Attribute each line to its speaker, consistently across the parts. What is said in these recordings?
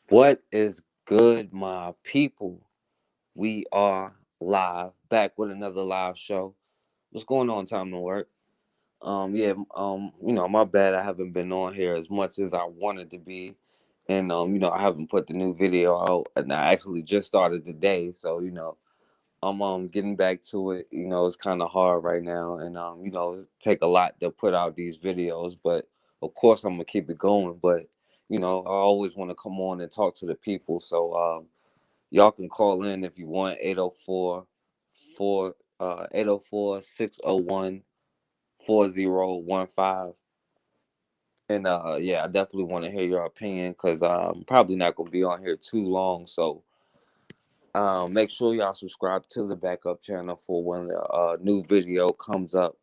Speaker 1: What is good, my people? We are live, back with another live show. What's going on, Time to Work? My bad. I haven't been on here as much as I wanted to be, and I haven't put the new video out, and I actually just started today, so I'm getting back to it. It's kind of hard right now, and it take a lot to put out these videos, but of course I'm gonna keep it going. But I always want to come on and talk to the people, so y'all can call in if you want 804 and yeah, I definitely want to hear your opinion because I'm probably not gonna be on here too long, so make sure y'all subscribe to the backup channel for when the new video comes up.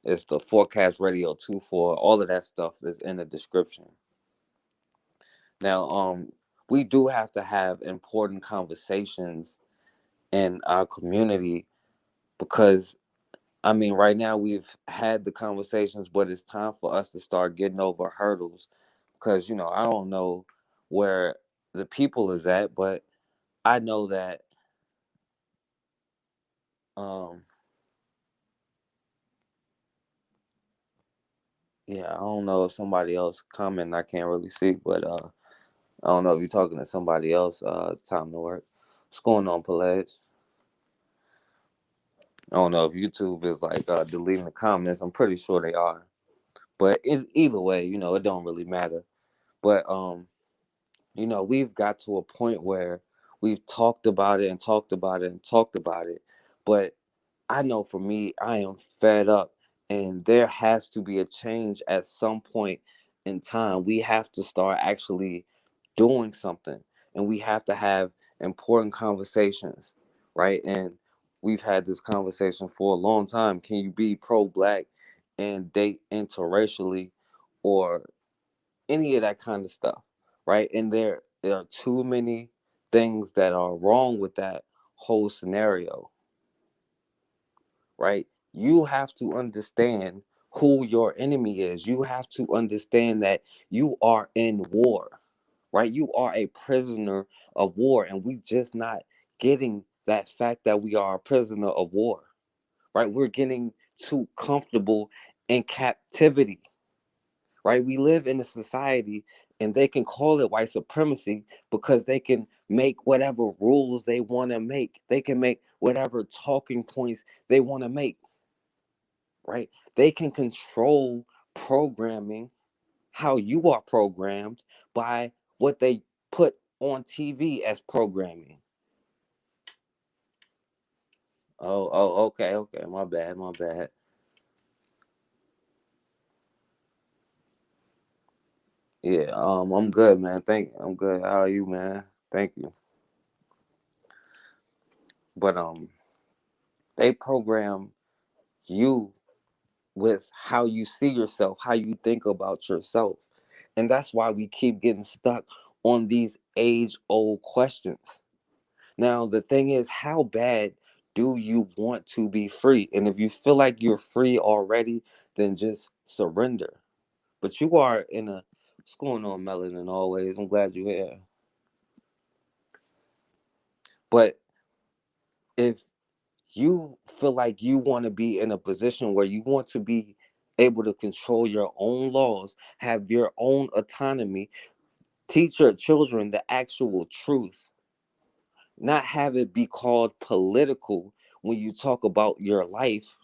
Speaker 1: It's the Forecast Radio 24. All of that stuff is in the description. Now, we do have to have important conversations in our community because, I mean, right now we've had the conversations, but it's time for us to start getting over hurdles because, I don't know where the people is at, but I know that, um, yeah, I don't know if somebody else comment. I can't really see, but I don't know if you're talking to somebody else. Time to work. What's going on, Pelage? I don't know if YouTube is like deleting the comments. I'm pretty sure they are. But either way, it don't really matter. But we've got to a point where we've talked about it and talked about it and talked about it. But I know for me, I am fed up, and there has to be a change at some point in time. We have to start actually doing something, and we have to have important conversations, right? And we've had this conversation for a long time. Can you be pro-black and date interracially, or any of that kind of stuff, right? And there are too many things that are wrong with that whole scenario, right? You have to understand who your enemy is. You have to understand that you are in war, right? You are a prisoner of war, and we just not getting that fact that we are a prisoner of war, right? We're getting too comfortable in captivity, right? We live in a society, and they can call it white supremacy because they can make whatever rules they want to make. They can make whatever talking points they want to make, right? They can control programming, how you are programmed by what they put on TV as programming. Okay. My bad. Yeah, I'm good, man. I'm good. How are you, man? Thank you. But they program you with how you see yourself, how you think about yourself. And that's why we keep getting stuck on these age old questions. Now, the thing is, how bad do you want to be free? And if you feel like you're free already, then just surrender. But you are in a, what's going on, Melanin, always? I'm glad you're here. But if you feel like you want to be in a position where you want to be able to control your own laws, have your own autonomy, teach your children the actual truth, not have it be called political when you talk about your life,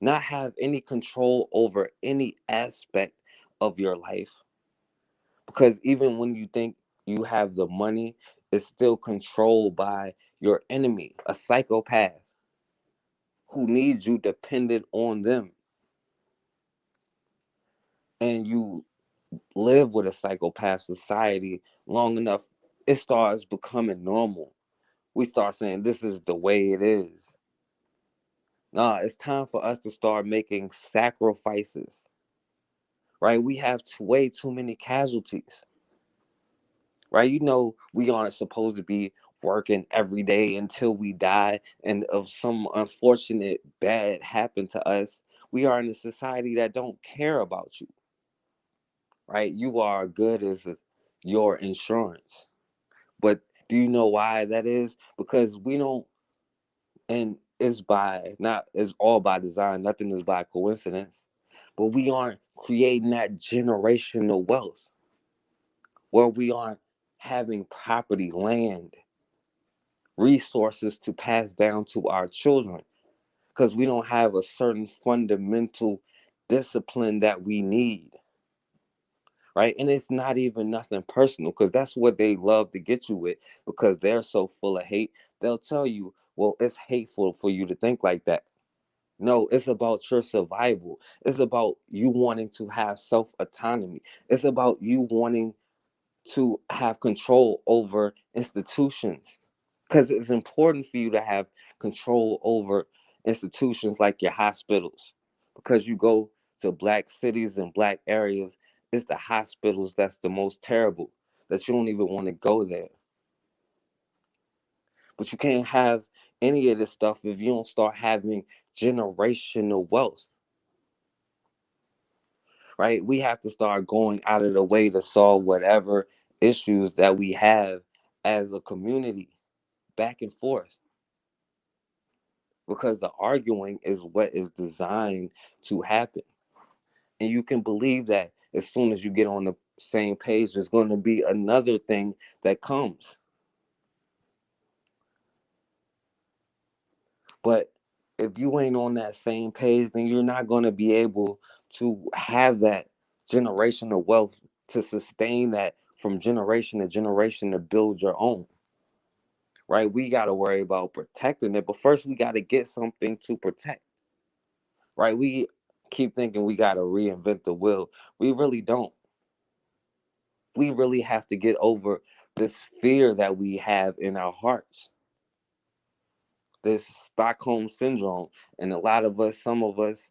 Speaker 1: not have any control over any aspect of your life. Because even when you think you have the money, it's still controlled by your enemy, a psychopath who needs you dependent on them. And you live with a psychopath society long enough, it starts becoming normal. We start saying this is the way it is. Nah, it's time for us to start making sacrifices, right? We have way too many casualties, right? We aren't supposed to be working every day until we die. And if some unfortunate bad happened to us, we are in a society that don't care about you. right? You are good as your insurance. But do you know why that is? Because we don't, and it's by not, it's all by design. Nothing is by coincidence. But we aren't creating that generational wealth where we aren't having property, land, resources to pass down to our children because we don't have a certain fundamental discipline that we need, right? And it's not even nothing personal because that's what they love to get you with because they're so full of hate. They'll tell you, well, it's hateful for you to think like that. No, it's about your survival. It's about you wanting to have self autonomy. It's about you wanting to have control over institutions because it's important for you to have control over institutions like your hospitals because you go to black cities and black areas, it's the hospitals that's the most terrible, that you don't even want to go there. But you can't have any of this stuff if you don't start having generational wealth, right? We have to start going out of the way to solve whatever issues that we have as a community, back and forth, because the arguing is what is designed to happen. And you can believe that as soon as you get on the same page, there's going to be another thing that comes. But if you ain't on that same page, then you're not going to be able to have that generational wealth to sustain that from generation to generation to build your own. Right? We got to worry about protecting it, but first we got to get something to protect. Right? We keep thinking we got to reinvent the wheel. We really don't. We really have to get over this fear that we have in our hearts, this Stockholm syndrome. And a lot of us, some of us,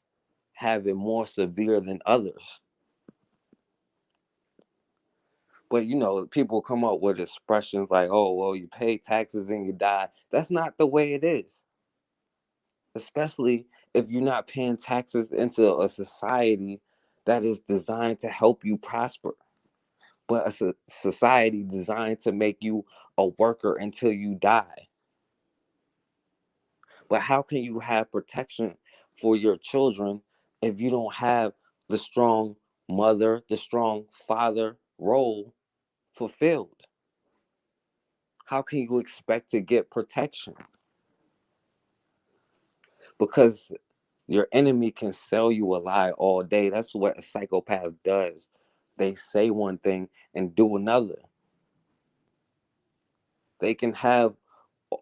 Speaker 1: have it more severe than others. But people come up with expressions like, oh, well, you pay taxes and you die. That's not the way it is. Especially if you're not paying taxes into a society that is designed to help you prosper, but a society designed to make you a worker until you die. But how can you have protection for your children if you don't have the strong mother, the strong father role fulfilled? How can you expect to get protection? Because your enemy can sell you a lie all day. That's what a psychopath does. They say one thing and do another. They can have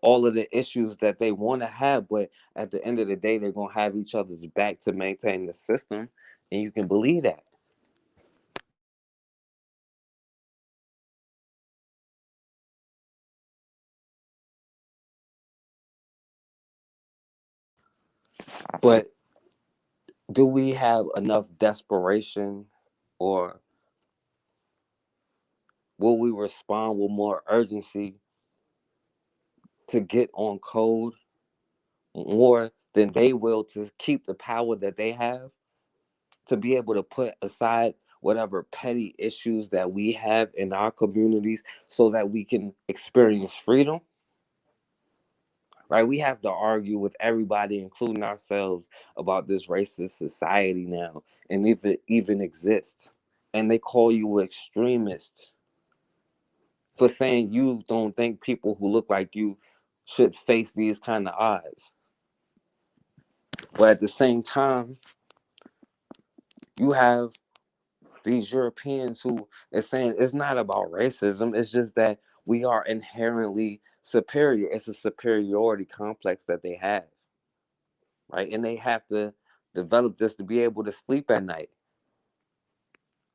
Speaker 1: all of the issues that they want to have, but at the end of the day, they're going to have each other's back to maintain the system. And you can believe that. But do we have enough desperation, or will we respond with more urgency to get on code more than they will to keep the power that they have, to be able to put aside whatever petty issues that we have in our communities so that we can experience freedom? Right? We have to argue with everybody, including ourselves, about this racist society now, and if it even exists. And they call you extremists for saying you don't think people who look like you should face these kind of odds. But at the same time, you have these Europeans who is saying it's not about racism. It's just that we are inherently superior. It's a superiority complex that they have, right? And they have to develop this to be able to sleep at night.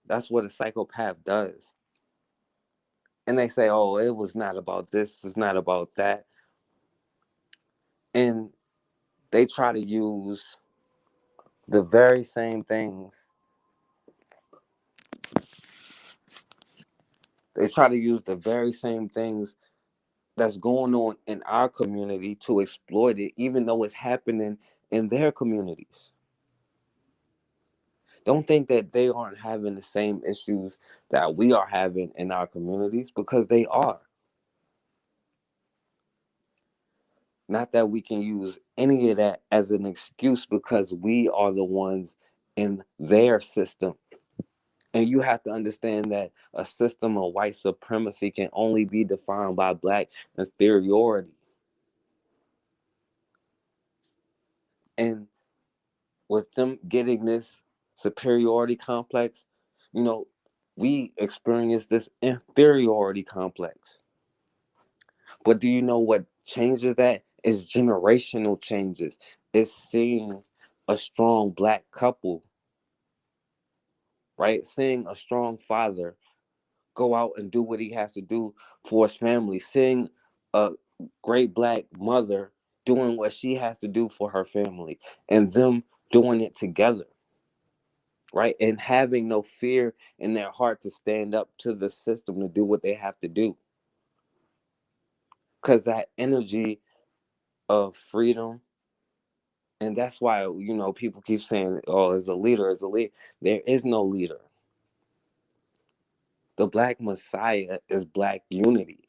Speaker 1: That's what a psychopath does. And they say, oh, it was not about this, it's not about that. And they try to use the very same things. They try to use the very same things that's going on in our community to exploit it, even though it's happening in their communities. Don't think that they aren't having the same issues that we are having in our communities, because they are. Not that we can use any of that as an excuse, because we are the ones in their system. And you have to understand that a system of white supremacy can only be defined by black inferiority. And with them getting this superiority complex, you know, we experience this inferiority complex. But do you know what changes that? Is generational changes. It's seeing a strong black couple, right? Seeing a strong father go out and do what he has to do for his family. Seeing a great black mother doing what she has to do for her family, and them doing it together, right? And having no fear in their heart to stand up to the system to do what they have to do. Because that energy of freedom, and that's why, people keep saying, oh, as a leader, as a leader. There is no leader. The black messiah is black unity,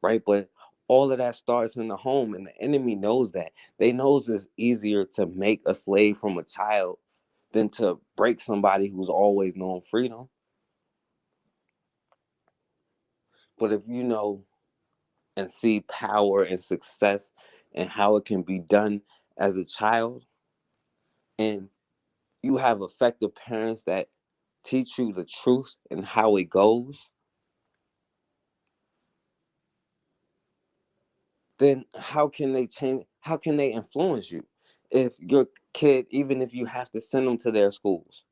Speaker 1: right? But all of that starts in the home, and the enemy knows that. They knows it's easier to make a slave from a child than to break somebody who's always known freedom. But if you know and see power and success and how it can be done as a child, and you have effective parents that teach you the truth and how it goes, then how can they change? How can they influence you? If your kid, even if you have to send them to their schools,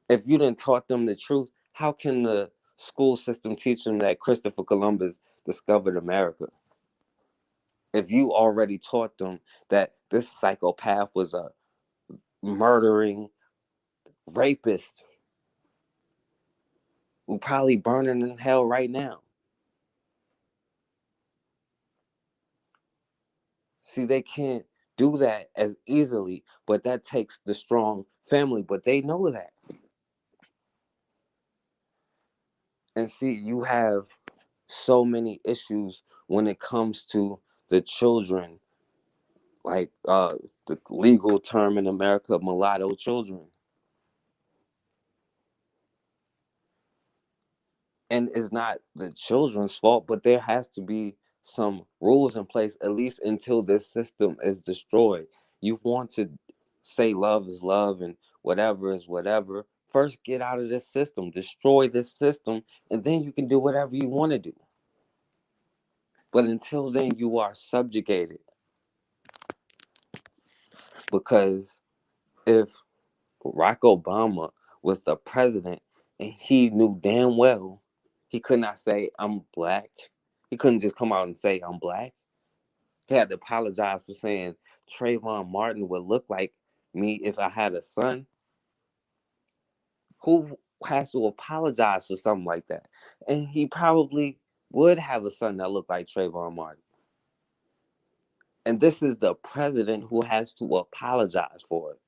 Speaker 1: if you didn't taught them the truth, how can the school system teach them that Christopher Columbus discovered America? If you already taught them that this psychopath was a murdering rapist who probably burning in hell right now. See, they can't do that as easily, but that takes the strong family, but they know that. And see, you have so many issues when it comes to the children, like the legal term in America, mulatto children. And it's not the children's fault, but there has to be some rules in place, at least until this system is destroyed. You want to say love is love and whatever is whatever. First, get out of this system, destroy this system, and then you can do whatever you want to do. But until then, you are subjugated, because if Barack Obama was the president and he knew damn well he could not say, I'm black, he couldn't just come out and say, I'm black. He had to apologize for saying Trayvon Martin would look like me if I had a son. Who has to apologize for something like that? And he probably would have a son that looked like Trayvon Martin. And this is the president who has to apologize for it.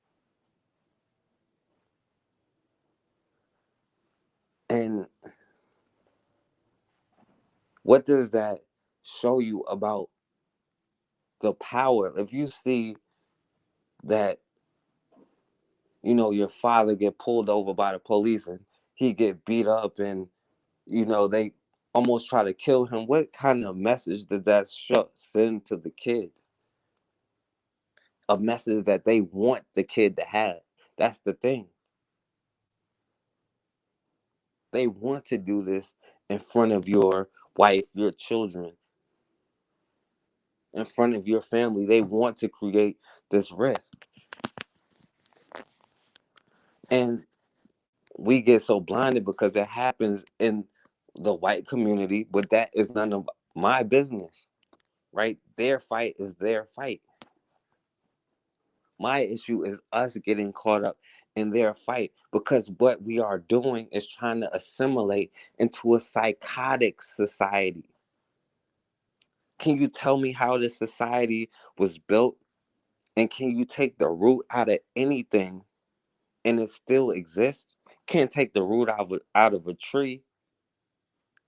Speaker 1: And what does that show you about the power? If you see that, your father get pulled over by the police and he get beat up, and they almost try to kill him, what kind of message did that send to the kid? A message that they want the kid to have. That's the thing. They want to do this in front of your wife, your children, in front of your family. They want to create this rift. And we get so blinded because it happens in the white community, but that is none of my business, right? Their fight is their fight. My issue is us getting caught up in their fight, because what we are doing is trying to assimilate into a psychotic society. Can you tell me how this society was built? And can you take the root out of anything and it still exists. Can't take the root out of a tree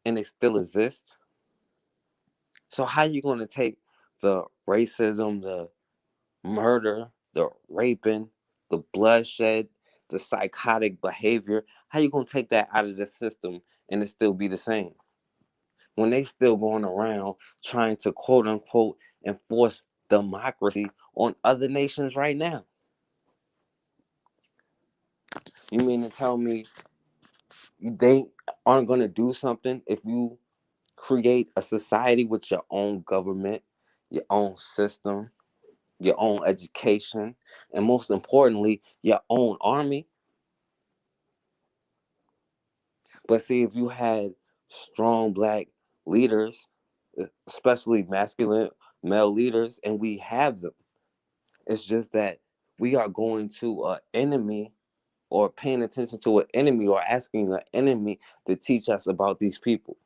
Speaker 1: and it still exists. So how you going to take the racism, the murder, the raping, the bloodshed, the psychotic behavior? How you going to take that out of the system and it still be the same? When they still going around trying to quote unquote enforce democracy on other nations right now. You mean to tell me they aren't going to do something if you create a society with your own government, your own system, your own education, and most importantly, your own army? But see, if you had strong black leaders, especially masculine male leaders, and we have them, it's just that we are going to an enemy or paying attention to an enemy or asking an enemy to teach us about these people,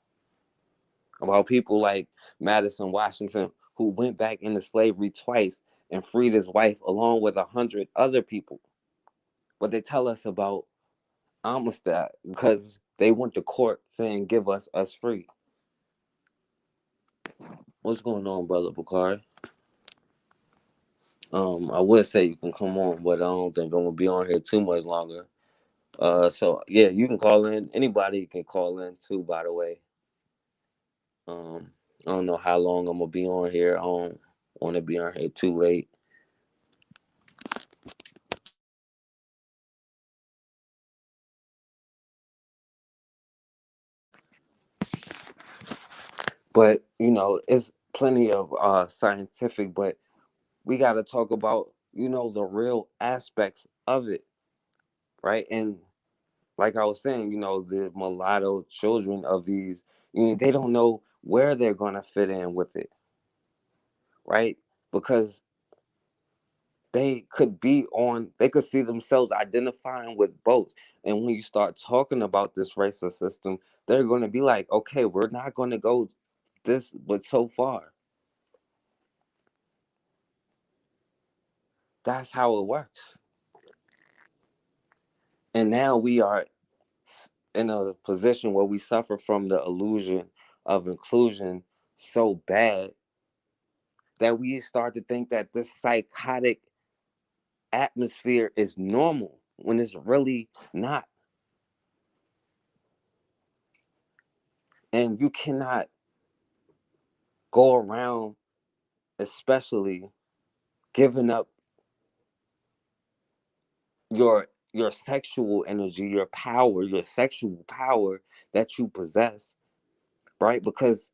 Speaker 1: about people like Madison Washington, who went back into slavery twice and freed his wife along with 100 other people. But they tell us about Amistad because they went to court saying, "Give us free." What's going on, brother Bakari? I would say you can come on, but I don't think I'm gonna be on here too much longer. So yeah, you can call in. Anybody can call in too, by the way. I don't know how long I'm gonna be on here. I don't want to be on here too late. But it's plenty of scientific, but we got to talk about the real aspects of it, right? And like I was saying, the mulatto children of these, they don't know where they're gonna fit in with it, right? Because they could see themselves identifying with both. And when you start talking about this racist system, they're going to be like, okay, we're not going to go this but so far. That's how it works. And now we are in a position where we suffer from the illusion of inclusion so bad that we start to think that this psychotic atmosphere is normal when it's really not. And you cannot go around, especially giving up your sexual energy, your sexual power that you possess, right? Because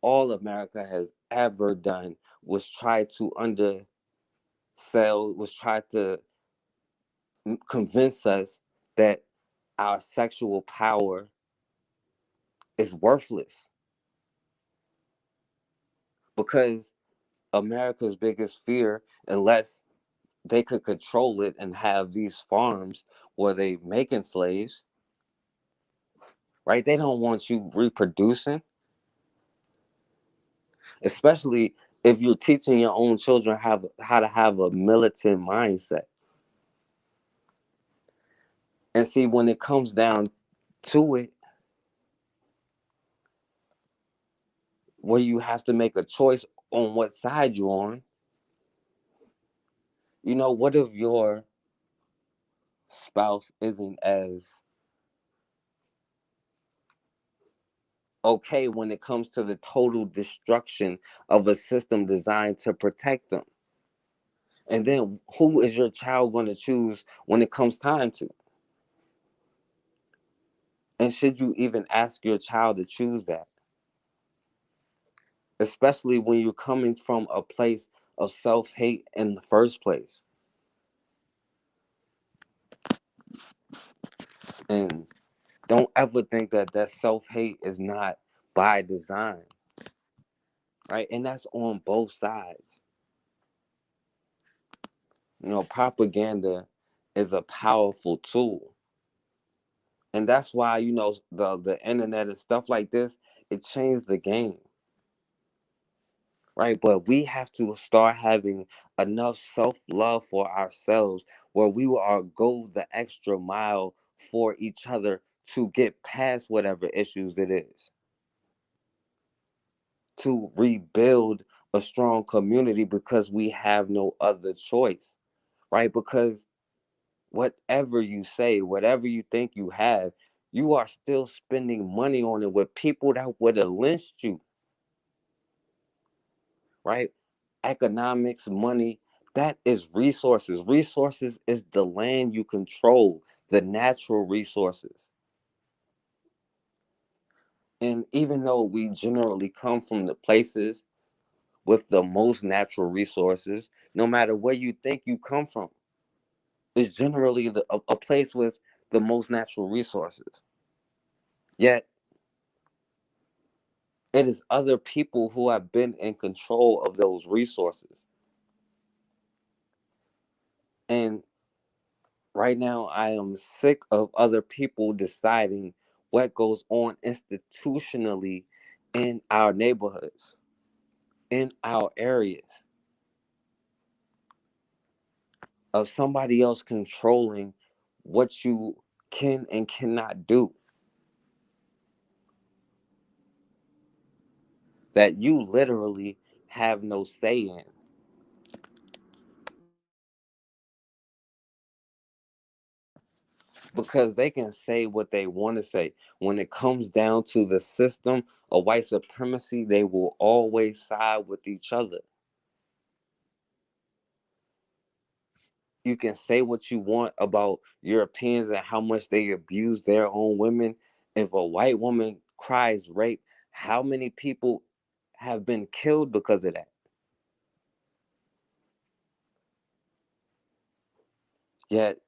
Speaker 1: all America has ever done was try to undersell, was try to convince us that our sexual power is worthless, because America's biggest fear, unless they could control it and have these farms where they making slaves, right? They don't want you reproducing, especially if you're teaching your own children how to have a militant mindset. And see, when it comes down to it, where you have to make a choice on what side you're on, what if your spouse isn't as okay when it comes to the total destruction of a system designed to protect them? And then who is your child going to choose when it comes time to? And should you even ask your child to choose that? Especially when you're coming from a place of self-hate in the first place. And don't ever think that self-hate is not by design, right? And that's on both sides. Propaganda is a powerful tool. And that's why, the internet and stuff like this, it changed the game. right? But we have to start having enough self-love for ourselves where we will go the extra mile for each other to get past whatever issues it is, to rebuild a strong community because we have no other choice, right? Because whatever you say, whatever you think you have, you are still spending money on it with people that would have lynched you, right? Economics, money, that is resources. Resources is the land you control, the natural resources. And even though we generally come from the places with the most natural resources, no matter where you think you come from, it's generally a place with the most natural resources. Yet, it is other people who have been in control of those resources. And right now, I am sick of other people deciding what goes on institutionally in our neighborhoods, in our areas, of somebody else controlling what you can and cannot do, that you literally have no say in. Because they can say what they want to say. When it comes down to the system of white supremacy, they will always side with each other. You can say what you want about Europeans and how much they abuse their own women. If a white woman cries rape, how many people have been killed because of that? Yet,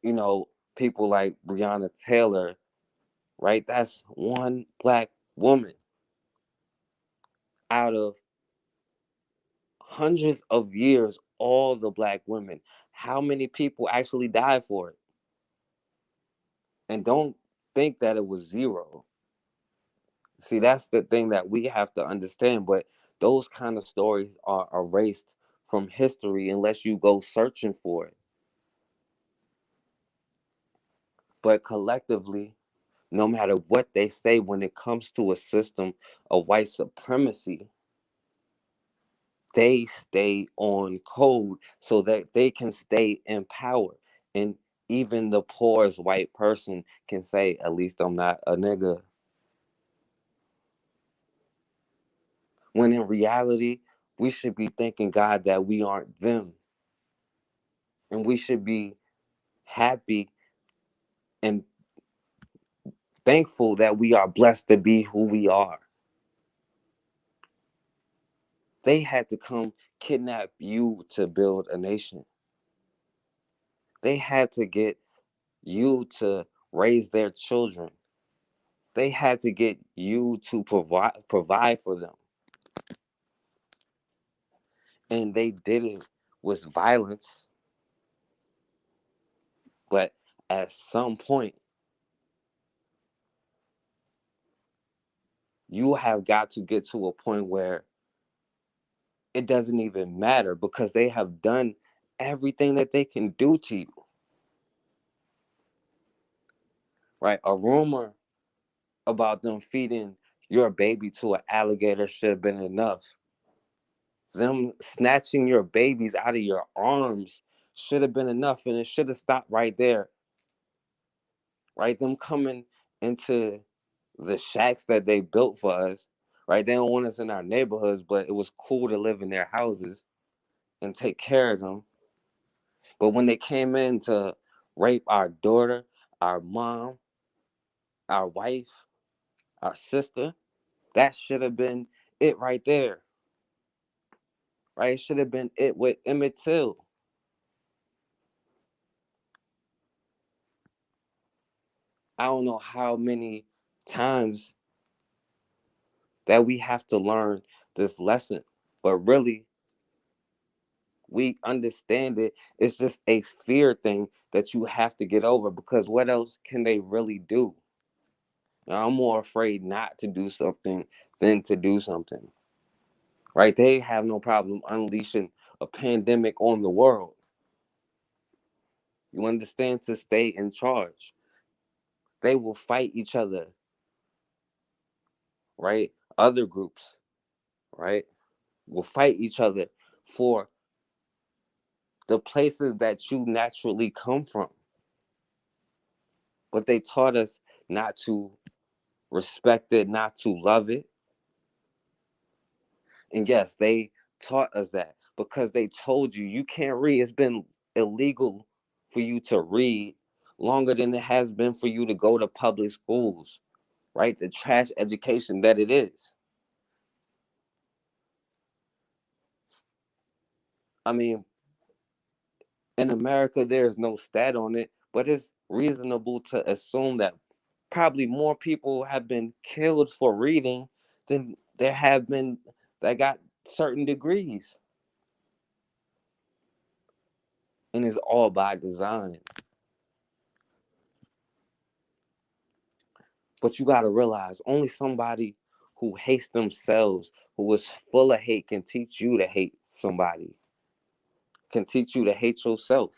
Speaker 1: people like Breonna Taylor, right? That's one black woman out of hundreds of years, all the black women. How many people actually died for it? And don't think that it was zero. See, that's the thing that we have to understand. But those kind of stories are erased from history unless you go searching for it. But collectively, no matter what they say when it comes to a system of white supremacy, they stay on code so that they can stay in power. And even the poorest white person can say, at least I'm not a nigga. When in reality, we should be thanking God that we aren't them. And we should be happy and thankful that we are blessed to be who we are. They had to come kidnap you to build a nation. They had to get you to raise their children. They had to get you to provide for them. And they did it with violence. But at some point, you have got to get to a point where it doesn't even matter because they have done everything that they can do to you. Right? A rumor about them feeding your baby to an alligator should have been enough. Them snatching your babies out of your arms should have been enough, and it should have stopped right there. Right? Them coming into the shacks that they built for us. Right? They don't want us in our neighborhoods, but it was cool to live in their houses and take care of them. But when they came in to rape our daughter, our mom, our wife, our sister, that should have been it right there. Right? It should have been it with Emmett Till. I don't know how many times that we have to learn this lesson, but really, we understand it. It's just a fear thing that you have to get over because what else can they really do? Now, I'm more afraid not to do something than to do something. right? They have no problem unleashing a pandemic on the world. You understand? To stay in charge. They will fight each other, right? Other groups, right, will fight each other for the places that you naturally come from. But they taught us not to respect it, not to love it. And yes, they taught us that because they told you you can't read. It's been illegal for you to read longer than it has been for you to go to public schools, right? The trash education that it is. I mean, in America, there's no stat on it, but it's reasonable to assume that probably more people have been killed for reading than there have been that got certain degrees. And it's all by design. But you got to realize only somebody who hates themselves, who is full of hate, can teach you to hate somebody, can teach you to hate yourself.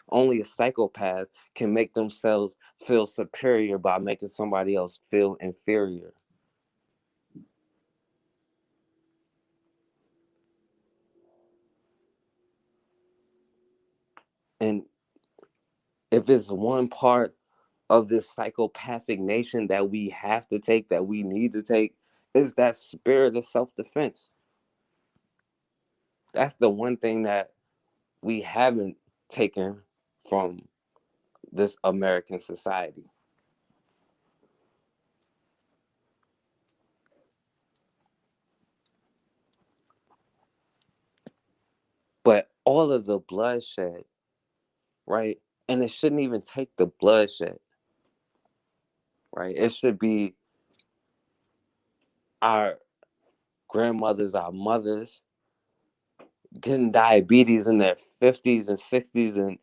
Speaker 1: Only a psychopath can make themselves feel superior by making somebody else feel inferior. And if it's one part of this psychopathic nation that we have to take, that we need to take, is that spirit of self-defense. That's the one thing that we haven't taken from this American society. But all of the bloodshed, right? And it shouldn't even take the bloodshed, right? It should be our grandmothers, our mothers getting diabetes in their 50s and 60s and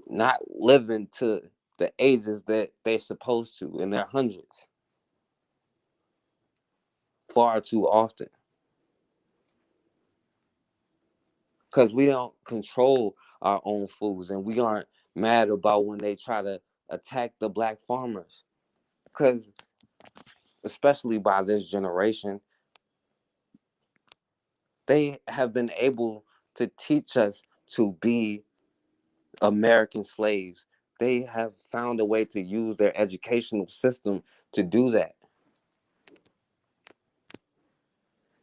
Speaker 1: not living to the ages that they're supposed to in their hundreds far too often. Because we don't control our own foods and we aren't mad about when they try to attack the black farmers. Because, especially by this generation, they have been able to teach us to be American slaves. They have found a way to use their educational system to do that.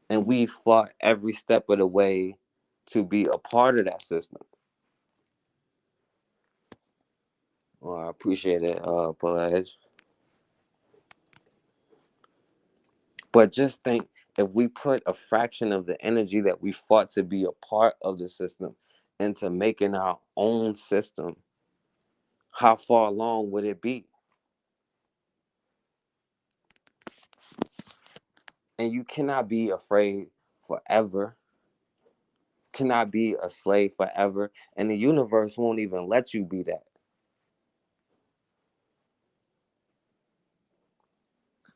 Speaker 1: And we fought every step of the way to be a part of that system. Well, I appreciate it, Pelage. But just think, if we put a fraction of the energy that we fought to be a part of the system into making our own system, how far along would it be? And you cannot be afraid forever, cannot be a slave forever, and the universe won't even let you be that.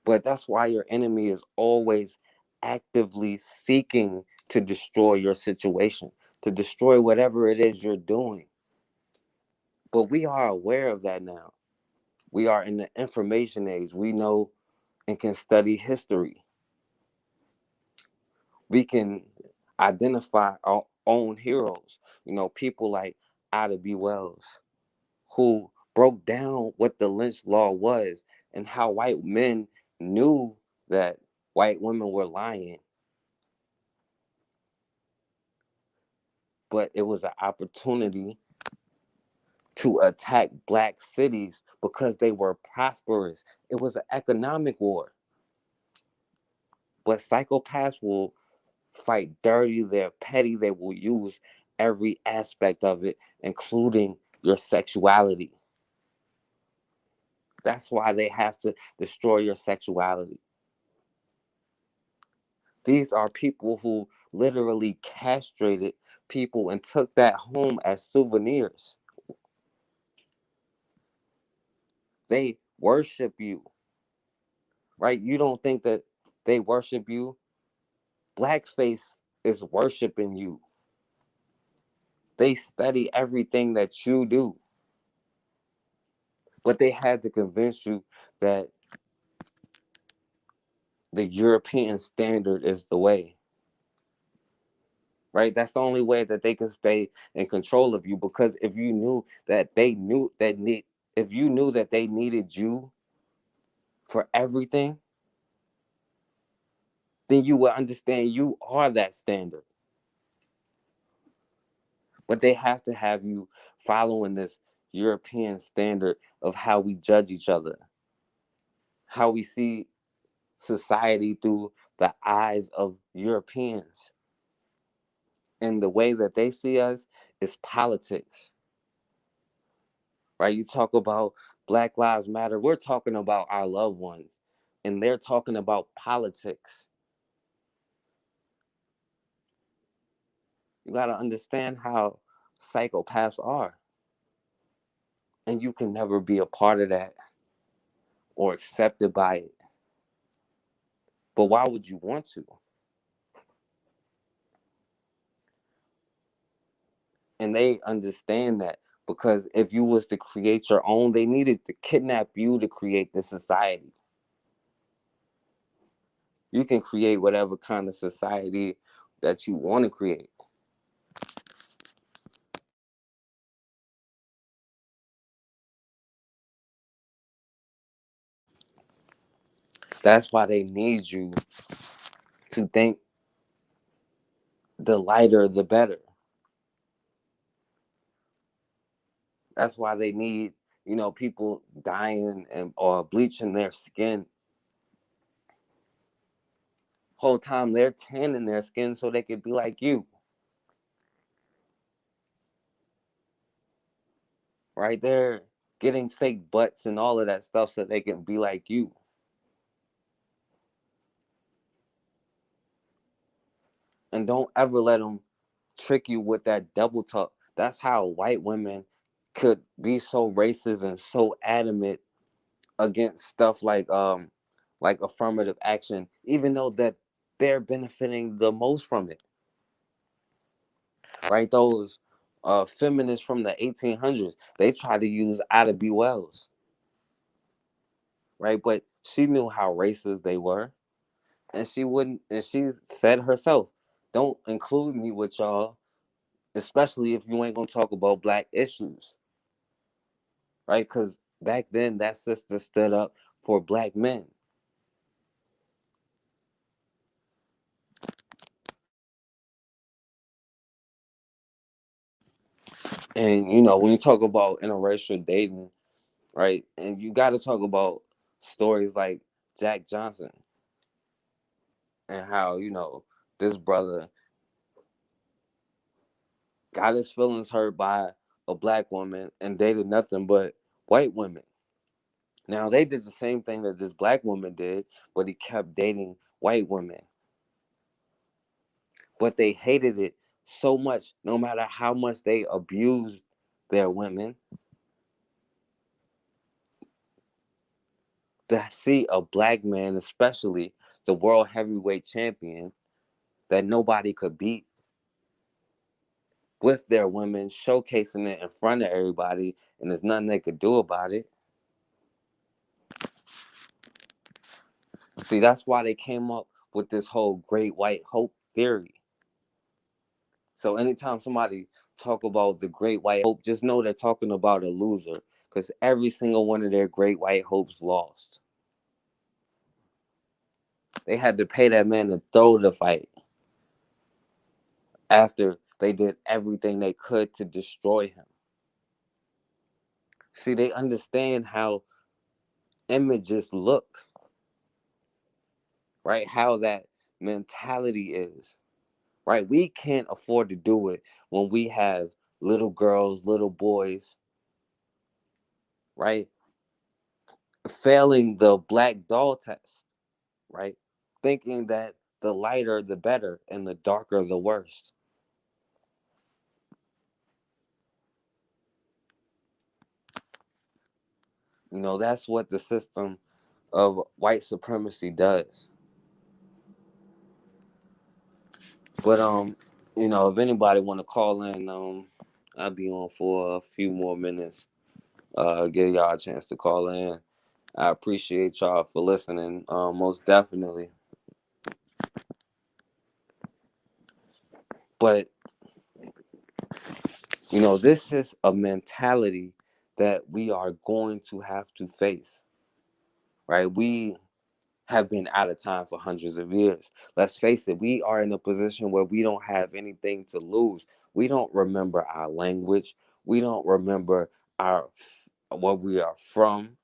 Speaker 1: But that's why your enemy is always actively seeking to destroy your situation, to destroy whatever it is you're doing. But we are aware of that now. We are in the information age. We know and can study history. We can identify our own heroes. People like Ida B. Wells, who broke down what the lynch law was and how white men knew that white women were lying, but it was an opportunity to attack black cities because they were prosperous. It was an economic war. But psychopaths will fight dirty, they're petty, they will use every aspect of it, including your sexuality. That's why they have to destroy your sexuality. These are people who literally castrated people and took that home as souvenirs. They worship you, right? You don't think that they worship you? Blackface is worshiping you. They study everything that you do. But they had to convince you that the European standard is the way. Right? That's the only way that they can stay in control of you. Because if you knew that if you knew that they needed you for everything, then you would understand you are that standard. But they have to have you following this European standard of how we judge each other, how we see society through the eyes of Europeans. And the way that they see us is politics. Right? You talk about Black Lives Matter, we're talking about our loved ones, and they're talking about politics. You got to understand how psychopaths are. And you can never be a part of that or accepted by it. But why would you want to? And they understand that, because if you was to create your own, they needed to kidnap you to create the society. You can create whatever kind of society that you want to create. That's why they need you to think the lighter the better. That's why they need, people dying and or bleaching their skin. Whole time they're tanning their skin so they could be like you. Right? They're getting fake butts and all of that stuff so they can be like you. And don't ever let them trick you with that double talk. That's how white women could be so racist and so adamant against stuff like affirmative action, even though that they're benefiting the most from it. Right? Those feminists from the 1800s, they tried to use Ida B. Wells, right? But she knew how racist they were, and she wouldn't. And she said herself, "Don't include me with y'all, especially if you ain't gonna talk about black issues." Right? Because back then, that sister stood up for black men. And when you talk about interracial dating, right, and you got to talk about stories like Jack Johnson and how this brother got his feelings hurt by a black woman and dated nothing but white women. Now they did the same thing that this black woman did, but he kept dating white women. But they hated it so much, no matter how much they abused their women, to see a black man, especially the world heavyweight champion that nobody could beat, with their women, showcasing it in front of everybody, and there's nothing they could do about it. See, that's why they came up with this whole great white hope theory. So anytime somebody talk about the great white hope, just know they're talking about a loser, because every single one of their great white hopes lost. They had to pay that man to throw the fight after they did everything they could to destroy him. See, they understand how images look, right? How that mentality is, right? We can't afford to do it when we have little girls, little boys, right? Failing the black doll test, right? Thinking that the lighter the better and the darker the worst. That's what the system of white supremacy does. But if anybody want to call in, I'll be on for a few more minutes. Give y'all a chance to call in. I appreciate y'all for listening. Most definitely. But this is a mentality that we are going to have to face, right? We have been out of time for hundreds of years. Let's face it, we are in a position where we don't have anything to lose. We don't remember our language. We don't remember our where we are from,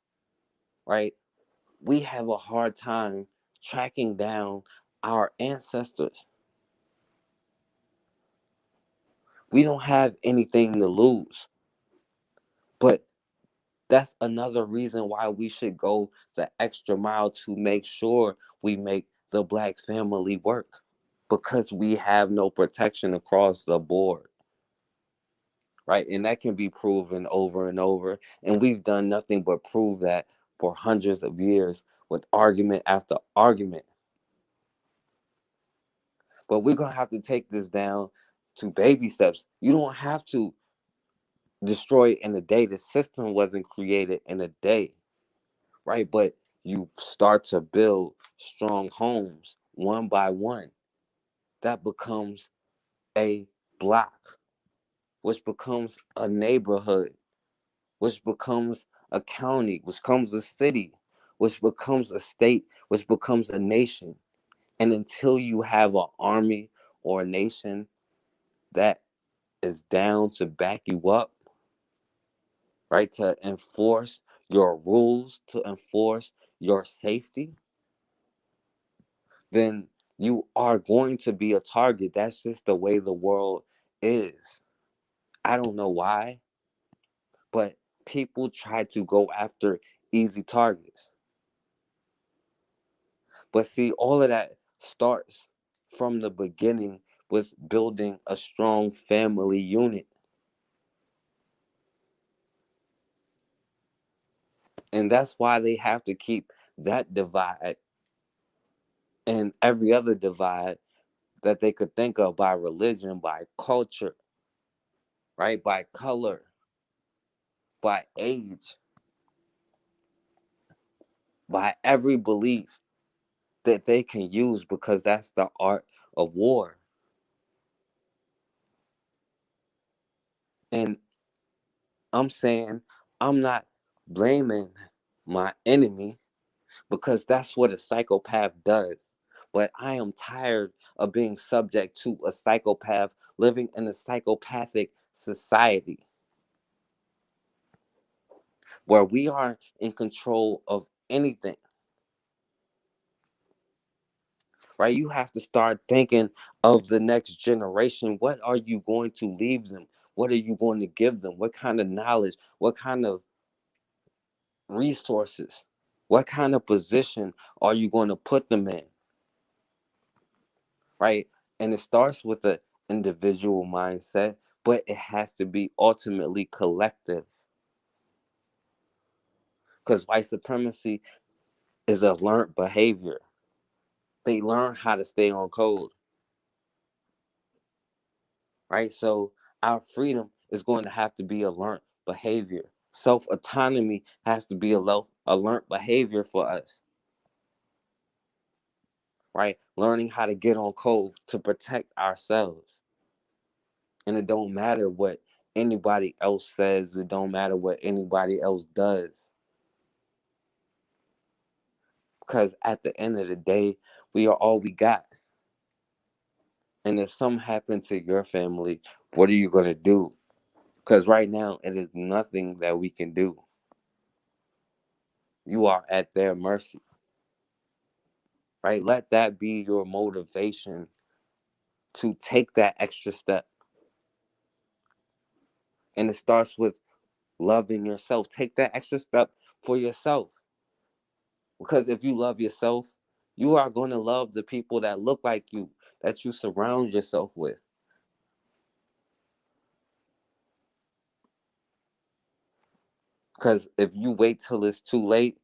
Speaker 1: right? We have a hard time tracking down our ancestors. We don't have anything to lose. But that's another reason why we should go the extra mile to make sure we make the black family work, because we have no protection across the board, right? And that can be proven over and over. And we've done nothing but prove that for hundreds of years with argument after argument. But we're going to have to take this down to baby steps. You don't have to destroy it in a day. The system wasn't created in a day, right? But you start to build strong homes one by one. That becomes a block, which becomes a neighborhood, which becomes a county, which becomes a city, which becomes a state, which becomes a nation. And until you have an army or a nation that is down to back you up, right, to enforce your rules, to enforce your safety, then you are going to be a target. That's just the way the world is. I don't know why, but people try to go after easy targets. But see, all of that starts from the beginning with building a strong family unit. And that's why they have to keep that divide and every other divide that they could think of, by religion, by culture, right? By color, by age, by every belief that they can use, because that's the art of war. And I'm saying, I'm not blaming my enemy, because that's what a psychopath does. But I am tired of being subject to a psychopath, living in a psychopathic society where we are in control of anything, right? You have to start thinking of the next generation. What are you going to leave them? What are you going to give them? What kind of knowledge? What kind of resources? What kind of position are you going to put them in? Right? And it starts with the individual mindset, but it has to be ultimately collective, because white supremacy is a learned behavior. They learn how to stay on code, right? So our freedom is going to have to be a learned behavior. Self autonomy has to be a learned behavior for us, right? Learning how to get on code to protect ourselves. And it don't matter what anybody else says, it don't matter what anybody else does. Because at the end of the day, we are all we got. And if something happened to your family, what are you going to do? Because right now, it is nothing that we can do. You are at their mercy, right? Let that be your motivation to take that extra step. And it starts with loving yourself. Take that extra step for yourself. Because if you love yourself, you are going to love the people that look like you, that you surround yourself with. Because if you wait till it's too late,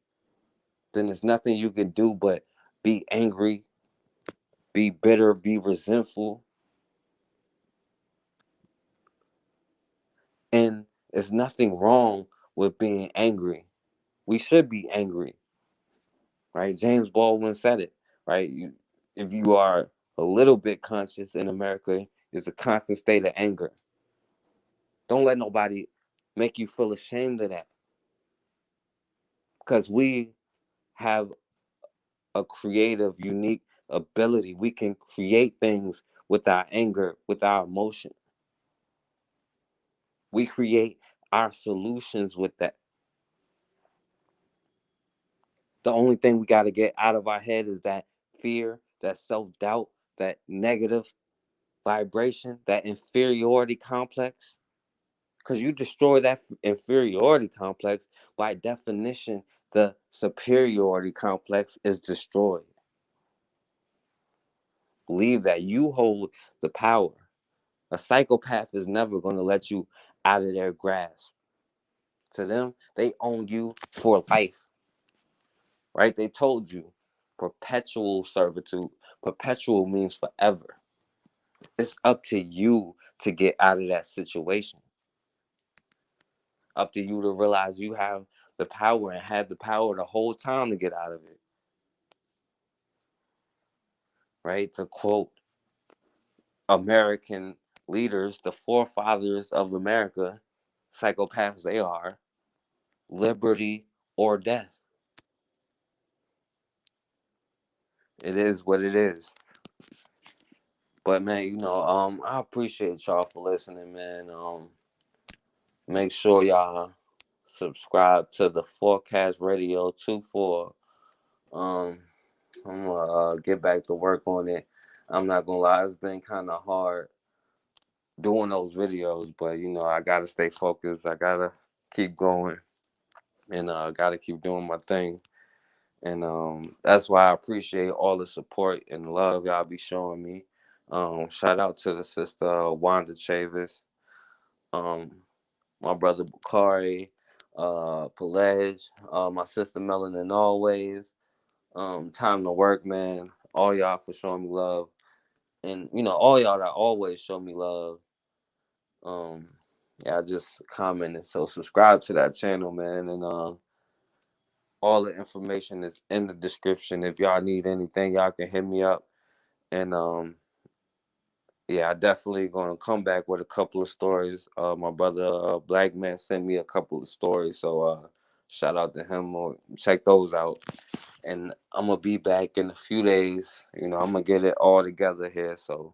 Speaker 1: then there's nothing you can do but be angry, be bitter, be resentful, There's nothing wrong with being angry. We should be angry, right? James Baldwin said it, right? If you are a little bit conscious in America, it's a constant state of anger. Don't let nobody make you feel ashamed of that, because we have a creative, unique ability. We can create things with our anger, with our emotion. We create our solutions with that. The only thing we got to get out of our head is that fear, that self-doubt, that negative vibration, that inferiority complex. Because you destroy that inferiority complex, by definition, the superiority complex is destroyed. Believe that you hold the power. A psychopath is never going to let you out of their grasp. To them, they own you for life, right? They told you perpetual servitude. Perpetual means forever. It's up to you to get out of that situation. Up to you to realize you have the power and had the power the whole time to get out of it, right? To quote American leaders, the forefathers of America, psychopaths they are, liberty or death. It is what it is. But man, I appreciate y'all for listening, man. Make sure y'all subscribe to the Forecast Radio 24. Um, I'm gonna get back to work on it. I'm not gonna lie, it's been kind of hard doing those videos, but I gotta stay focused. I gotta keep going, and gotta keep doing my thing. And that's why I appreciate all the support and love y'all be showing me. Shout out to the sister Wanda Chavis, um, my brother Bakari, Pelej, my sister Melanin Always, Time to Work, man. All y'all for showing me love. And all y'all that always show me love. Um, yeah, I just commented. So subscribe to that channel, man. And all the information is in the description. If y'all need anything, y'all can hit me up. And yeah, I definitely gonna come back with a couple of stories. My brother Black Man sent me a couple of stories, so shout out to him. Or check those out. And I'm gonna be back in a few days. I'm gonna get it all together here. So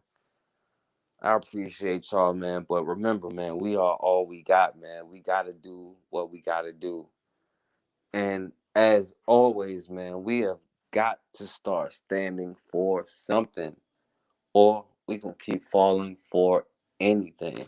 Speaker 1: I appreciate y'all, man. But remember, man, we are all we got, man. We gotta do what we gotta do. And as always, man, we have got to start standing for something, or we gonna keep falling for anything.